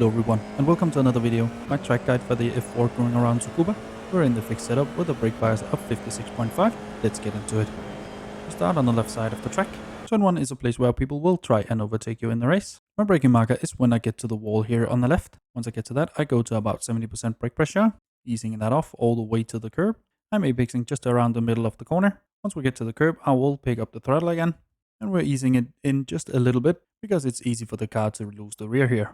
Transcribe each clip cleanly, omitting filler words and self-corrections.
Hello everyone, and welcome to another video, my track guide for the F4 going around Tsukuba. We're in the fixed setup with a brake bias of 56.5. Let's get into it. We start on the left side of the track. Turn 1 is a place where people will try and overtake you in the race. My braking marker is when I get to the wall here on the left. Once I get to that, I go to about 70% brake pressure, easing that off all the way to the curb. I'm apexing just around the middle of the corner. Once we get to the curb, I will pick up the throttle again, and we're easing it in just a little bit because it's easy for the car to lose the rear here.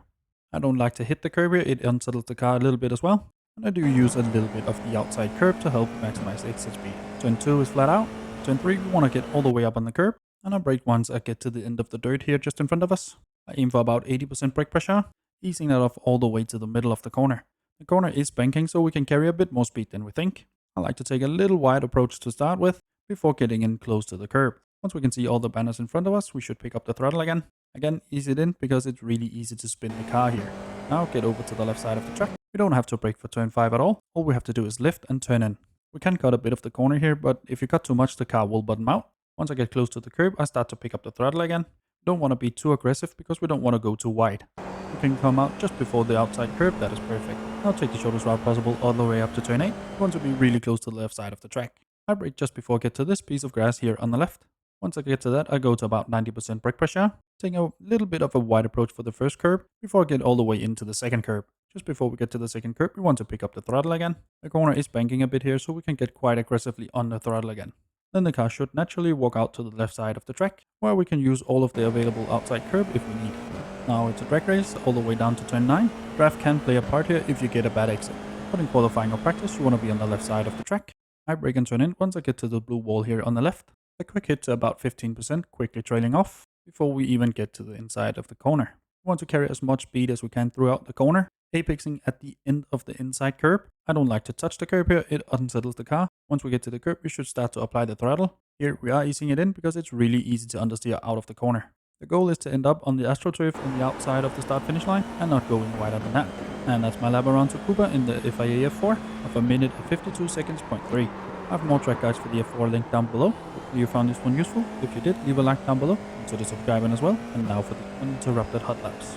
I don't like to hit the curb here, it unsettles the car a little bit as well. And I do use a little bit of the outside curb to help maximize the exit speed. Turn 2 is flat out. Turn 3 we want to get all the way up on the curb. And I brake once I get to the end of the dirt here just in front of us. I aim for about 80% brake pressure, easing that off all the way to the middle of the corner. The corner is banking so we can carry a bit more speed than we think. I like to take a little wide approach to start with before getting in close to the curb. Once we can see all the banners in front of us, we should pick up the throttle again. Again, ease it in because it's really easy to spin the car here. Now get over to the left side of the track. We don't have to brake for turn 5 at all. All we have to do is lift and turn in. We can cut a bit of the corner here, but if you cut too much, the car will bottom out. Once I get close to the curb, I start to pick up the throttle again. We don't want to be too aggressive because we don't want to go too wide. We can come out just before the outside curb, that is perfect. Now take the shortest route possible all the way up to turn 8. We want to be really close to the left side of the track. I brake just before I get to this piece of grass here on the left. Once I get to that, I go to about 90% brake pressure, taking a little bit of a wide approach for the first curb before I get all the way into the second curb. Just before we get to the second curb, we want to pick up the throttle again. The corner is banking a bit here so we can get quite aggressively on the throttle again. Then the car should naturally walk out to the left side of the track, where we can use all of the available outside curb if we need. Now it's a drag race all the way down to turn 9. Draft can play a part here if you get a bad exit, but in qualifying or practice you want to be on the left side of the track. I brake and turn in once I get to the blue wall here on the left. A quick hit to about 15%, quickly trailing off before we even get to the inside of the corner. We want to carry as much speed as we can throughout the corner, apexing at the end of the inside curb. I don't like to touch the curb here, it unsettles the car. Once we get to the curb, we should start to apply the throttle. Here we are easing it in because it's really easy to understeer out of the corner. The goal is to end up on the AstroTurf on the outside of the start-finish line and not going wider than that. And that's my lap around Tsukuba in the FIA F4 of 1 minute and 52 seconds, .3. I have more track guides for the F4 linked down below. Hopefully you found this one useful. If you did, leave a like down below. Consider subscribing as well. And now for the uninterrupted hot laps.